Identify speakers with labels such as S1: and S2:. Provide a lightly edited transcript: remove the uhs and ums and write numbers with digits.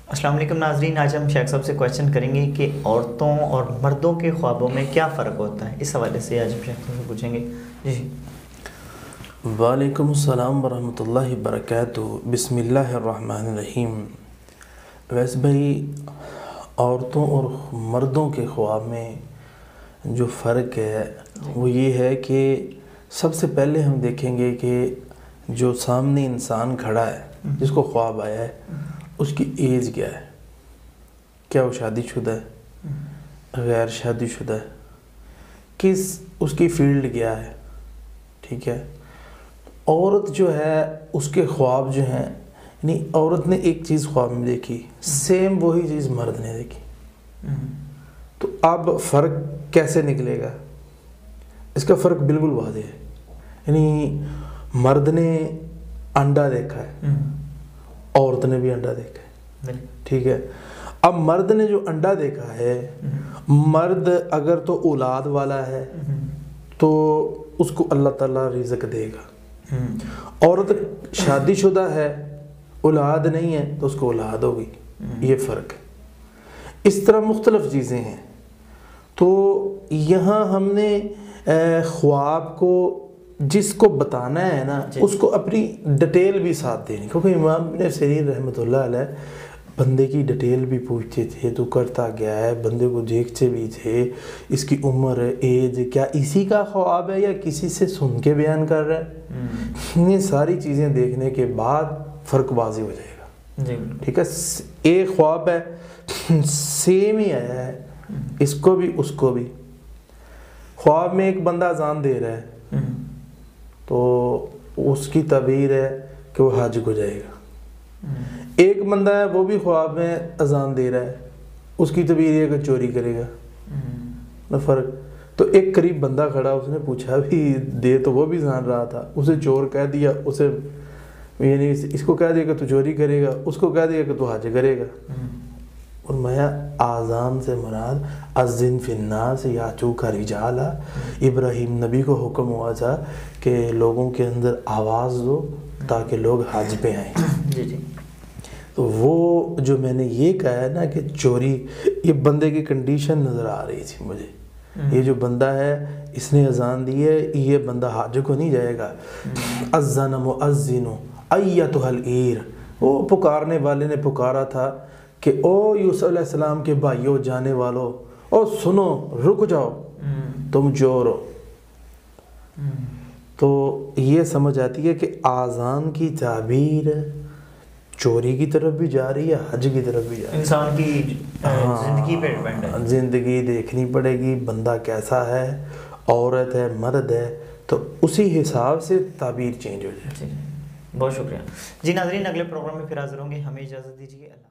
S1: السلام علیکم ناظرین، آج ہم شیخ صاحب سے کویشچن کریں گے کہ عورتوں اور مردوں کے خوابوں میں کیا فرق ہوتا ہے. اس حوالے سے آج ہم شیخ صاحب سے پوچھیں گے. جی
S2: وعلیکم السلام ورحمۃ اللہ وبرکاتہ. بسم اللہ الرحمن الرحیم. ویسے بھائی عورتوں اور مردوں کے خواب میں جو فرق ہے وہ یہ ہے کہ سب سے پہلے ہم دیکھیں گے کہ جو سامنے انسان کھڑا ہے جس کو خواب آیا ہے اس کی ایج کیا ہے. کیا وہ شادی شدہ ہے، غیر شادی شدہ ہے، کس اس کی فیلڈ کیا ہے. ٹھیک ہے. عورت جو ہے اس کے خواب جو ہیں، یعنی عورت نے ایک چیز خواب میں دیکھی، سیم وہی چیز مرد نے دیکھی. تو اب فرق کیسے نکلے گا؟ اس کا فرق بالکل واضح ہے. یعنی مرد نے انڈا دیکھا ہے، عورت نے بھی انڈا دیکھا ہے. ٹھیک ہے. اب مرد نے جو انڈا دیکھا ہے، مرد اگر تو اولاد والا ہے تو اس کو اللہ تعالیٰ رزق دے گا. عورت شادی شدہ ہے، اولاد نہیں ہے تو اس کو اولاد ہوگی. یہ فرق ہے. اس طرح مختلف چیزیں ہیں. تو یہاں ہم نے خواب کو جس کو بتانا ہے نا اس کو اپنی ڈیٹیل بھی ساتھ دینی، کیونکہ امام ابن سیرین رحمۃ اللہ علیہ بندے کی ڈیٹیل بھی پوچھتے تھے، تو کرتا گیا ہے، بندے کو دیکھتے بھی تھے، اس کی عمر، ایج کیا اسی کا خواب ہے یا کسی سے سن کے بیان کر رہا ہے. یہ ساری چیزیں دیکھنے کے بعد فرق واضح ہو جائے گا. ٹھیک ہے. ایک خواب ہے، سیم ہی آیا ہے، اس کو بھی اس کو بھی. خواب میں ایک بندہ اذان دے رہا ہے تو اس کی تعبیر ہے کہ وہ حج کو جائے گا. ایک بندہ ہے وہ بھی خواب میں اذان دے رہا ہے، اس کی تعبیر ہے کہ چوری کرے گا. نہ فرق. تو ایک قریب بندہ کھڑا، اس نے پوچھا بھی دے تو وہ بھی جان رہا تھا، اسے چور کہہ دیا، اسے یعنی اس کو کہہ دیا کہ تو چوری کرے گا، اس کو کہہ دیا کہ تو حج کرے گا. اور میں آذان سے مراد اذن فی الناس یاتوک رجالا. ابراہیم نبی کو حکم ہوا تھا کہ لوگوں کے اندر آواز دو تاکہ لوگ حج پہ آئیں.
S1: جی.
S2: تو وہ جو میں نے یہ کہا ہے نا کہ چوری، یہ بندے کی کنڈیشن نظر آ رہی تھی مجھے. یہ جو بندہ ہے اس نے اذان دی ہے، یہ بندہ حج کو نہیں جائے گا. اذن مؤذن ایتھا العیر. وہ پکارنے والے نے پکارا تھا کہ او یوسف علیہ السلام کے بھائیو، جانے والو، او سنو، رک جاؤ، تم چور ہو. تو یہ سمجھ آتی ہے کہ آذان کی تعبیر چوری کی طرف بھی جا رہی ہے، حج کی طرف بھی جا رہی ہے.
S1: انسان کی زندگی پہ ڈیپینڈ ہے.
S2: زندگی دیکھنی پڑے گی، بندہ کیسا ہے، عورت ہے، مرد ہے، تو اسی حساب سے تعبیر چینج ہو جائے.
S1: بہت شکریہ. جی ناظرین، اگلے پروگرام میں پھر حاضر ہوں گے. ہمیں اجازت دیجیے. اللہ